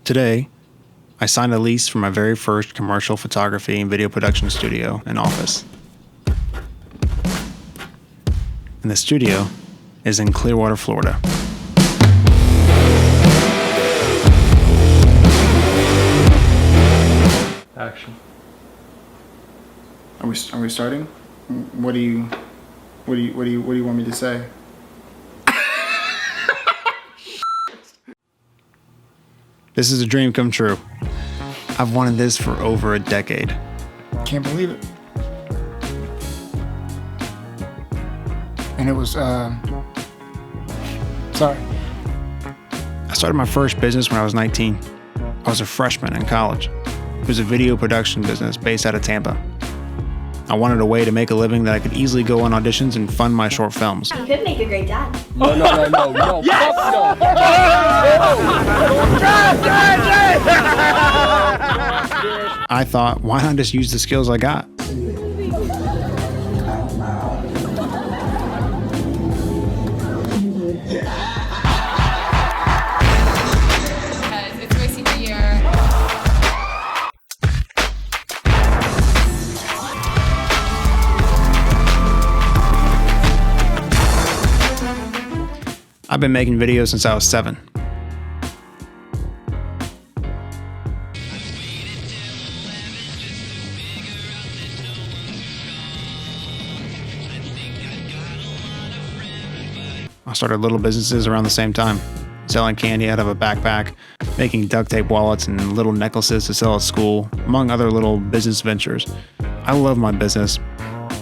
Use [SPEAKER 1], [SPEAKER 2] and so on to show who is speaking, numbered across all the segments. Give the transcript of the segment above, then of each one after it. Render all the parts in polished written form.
[SPEAKER 1] Today, I signed a lease for my very first commercial photography and video production studio and office. And the studio is in Clearwater, Florida.
[SPEAKER 2] Action.
[SPEAKER 3] Are we starting? What do you want me to say?
[SPEAKER 1] This is a dream come true. I've wanted this for over a decade.
[SPEAKER 3] Can't believe it. And it was sorry.
[SPEAKER 1] I started my first business when I was 19. I was a freshman in college. It was a video production business based out of Tampa. I wanted a way to make a living that I could easily go on auditions and fund my short films.
[SPEAKER 4] You could make a great dad.
[SPEAKER 2] No. Yes! Fuck no.
[SPEAKER 1] I thought, why not just use the skills I got?
[SPEAKER 5] Because it's my senior year.
[SPEAKER 1] I've been making videos since I was 7. I started little businesses around the same time, selling candy out of a backpack, making duct tape wallets and little necklaces to sell at school, among other little business ventures. I love my business.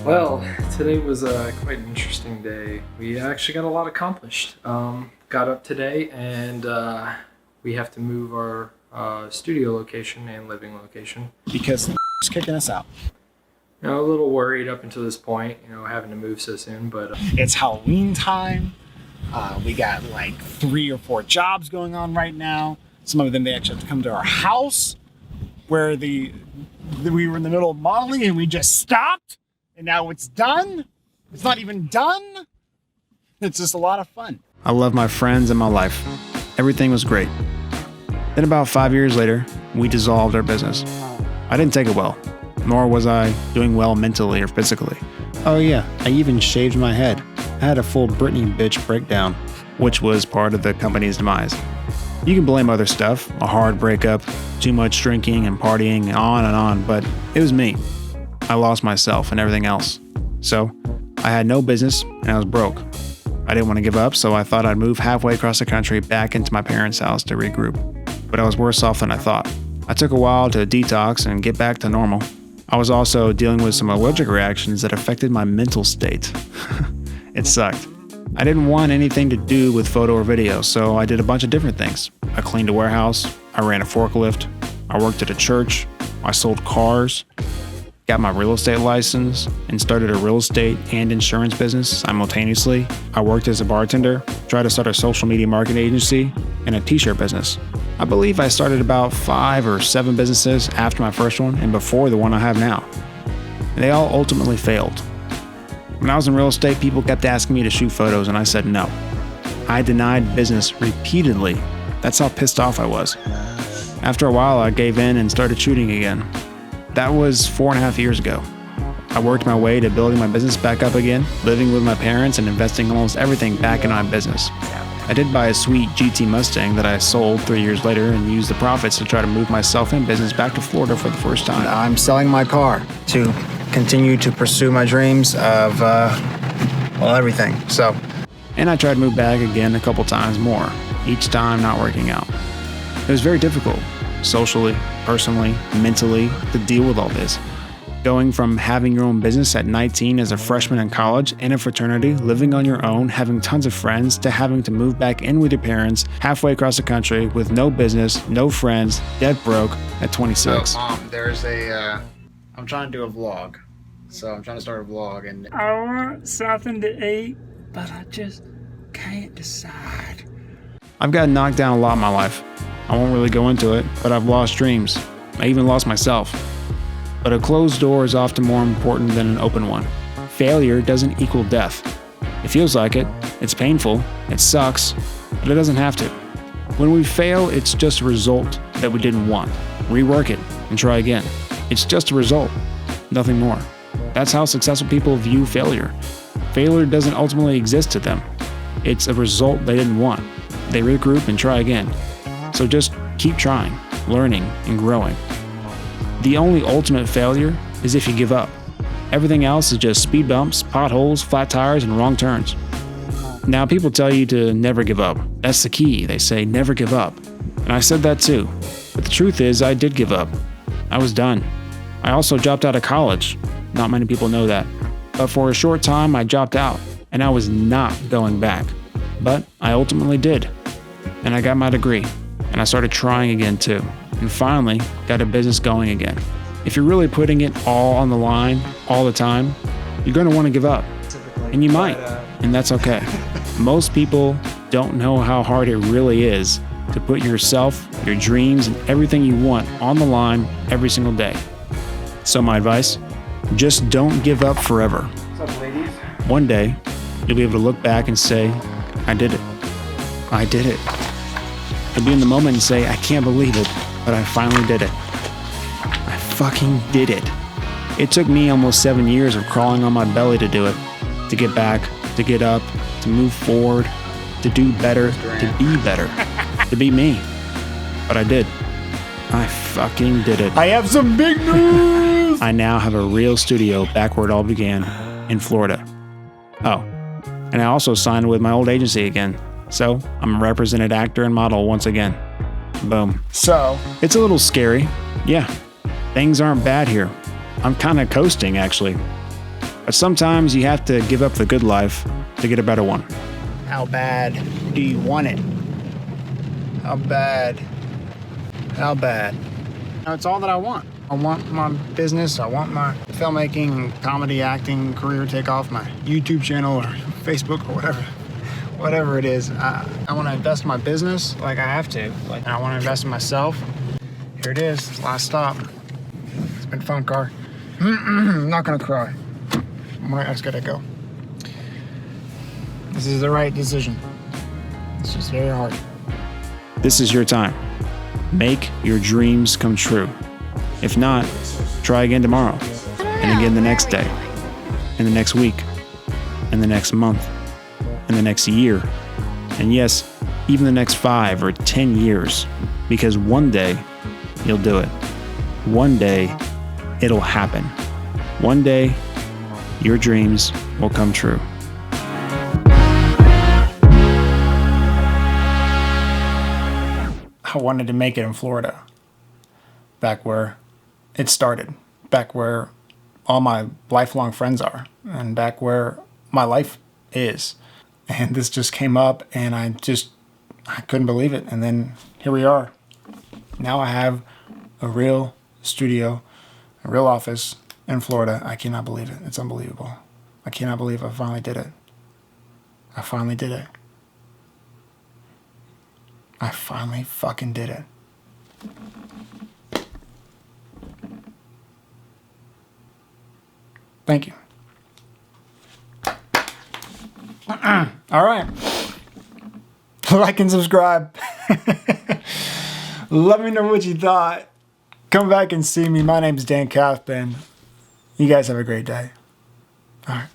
[SPEAKER 2] Well, today was quite an interesting day. We actually got a lot accomplished. Got up today and we have to move our studio location and living location.
[SPEAKER 3] Because it's kicking us out.
[SPEAKER 2] You know, a little worried up until this point, having to move so soon, but
[SPEAKER 6] It's Halloween time. We got like 3 or 4 jobs going on right now. Some of them, they actually have to come to our house where we were in the middle of modeling and we just stopped and now it's done. It's not even done. It's just a lot of fun.
[SPEAKER 1] I love my friends and my life. Everything was great. Then about 5 years later, we dissolved our business. I didn't take it well, nor was I doing well mentally or physically. Oh yeah, I even shaved my head. I had a full Britney bitch breakdown, which was part of the company's demise. You can blame other stuff, a hard breakup, too much drinking and partying, and on, but it was me. I lost myself and everything else. So, I had no business and I was broke. I didn't want to give up, so I thought I'd move halfway across the country back into my parents' house to regroup. But I was worse off than I thought. I took a while to detox and get back to normal. I was also dealing with some allergic reactions that affected my mental state. It sucked. I didn't want anything to do with photo or video, so I did a bunch of different things. I cleaned a warehouse, I ran a forklift, I worked at a church, I sold cars, got my real estate license, and started a real estate and insurance business simultaneously. I worked as a bartender, tried to start a social media marketing agency, and a t-shirt business. I believe I started about 5 or 7 businesses after my first one and before the one I have now. And they all ultimately failed. When I was in real estate, people kept asking me to shoot photos and I said no. I denied business repeatedly. That's how pissed off I was. After a while, I gave in and started shooting again. That was 4.5 years ago. I worked my way to building my business back up again, living with my parents and investing almost everything back in my business. I did buy a sweet GT Mustang that I sold 3 years later and used the profits to try to move myself and business back to Florida for the first time.
[SPEAKER 7] I'm selling my car to continue to pursue my dreams of, everything. So,
[SPEAKER 1] And I tried to move back again a couple times more, each time not working out. It was very difficult, socially, personally, mentally, to deal with all this. Going from having your own business at 19 as a freshman in college, in a fraternity, living on your own, having tons of friends, to having to move back in with your parents, halfway across the country, with no business, no friends, dead broke, at 26.
[SPEAKER 7] So, there's I'm trying to do a vlog. So I'm trying to start a vlog and
[SPEAKER 8] I want something to eat, but I just can't decide.
[SPEAKER 1] I've gotten knocked down a lot in my life. I won't really go into it, but I've lost dreams. I even lost myself. But a closed door is often more important than an open one. Failure doesn't equal death. It feels like it, it's painful, it sucks, but it doesn't have to. When we fail, it's just a result, that we didn't want, rework it, and try again. It's just a result, nothing more. That's how successful people view failure. Failure doesn't ultimately exist to them. It's a result they didn't want. They regroup and try again. So just keep trying, learning, and growing. The only ultimate failure is if you give up. Everything else is just speed bumps, potholes, flat tires, and wrong turns. Now, people tell you to never give up. That's the key. They say never give up. And I said that too. But the truth is, I did give up. I was done. I also dropped out of college. Not many people know that. But for a short time, I dropped out, and I was not going back. But I ultimately did. And I got my degree. And I started trying again too. And finally, got a business going again. If you're really putting it all on the line, all the time, you're going to want to give up. And you might, and that's okay. Most people don't know how hard it really is to put yourself, your dreams, and everything you want on the line every single day. So my advice, just don't give up forever.
[SPEAKER 3] What's up, ladies?
[SPEAKER 1] One day, you'll be able to look back and say, I did it. I did it. You'll be in the moment and say, I can't believe it, but I finally did it. I fucking did it. It took me almost 7 years of crawling on my belly to do it, to get back, to get up, to move forward, to do better, to be better, to be me. But I did. I fucking did it.
[SPEAKER 6] I have some big news!
[SPEAKER 1] I now have a real studio back where it all began, in Florida. Oh, and I also signed with my old agency again. So I'm a represented actor and model once again. Boom.
[SPEAKER 6] So,
[SPEAKER 1] It's a little scary. Yeah, things aren't bad here. I'm kind of coasting, actually. But sometimes you have to give up the good life to get a better one.
[SPEAKER 7] How bad do you want it? How bad? How bad?
[SPEAKER 6] now it's all that I want. I want my business, I want my filmmaking, comedy, acting career to take off, my YouTube channel or Facebook or whatever it is. I want to invest in my business like I have to. And I want to invest in myself. Here it is, last stop. It's been fun, car. I'm not gonna cry. I just gotta go. This is the right decision. It's just very hard.
[SPEAKER 1] This is your time. Make your dreams come true. If not, try again tomorrow, and again the next day, and the next week, and the next month, and the next year, and yes, even the next 5 or 10 years, because one day you'll do it. One day it'll happen. One day your dreams will come true.
[SPEAKER 6] I wanted to make it in Florida, back where it started, back where all my lifelong friends are, and back where my life is. And this just came up, and I couldn't believe it. And then here we are. Now I have a real studio, a real office in Florida. I cannot believe it. It's unbelievable. I cannot believe I finally did it. I finally did it. I finally fucking did it. Thank you. All right. Like and subscribe. Let me know what you thought. Come back and see me. My name's Dan Cathpan. You guys have a great day. All right.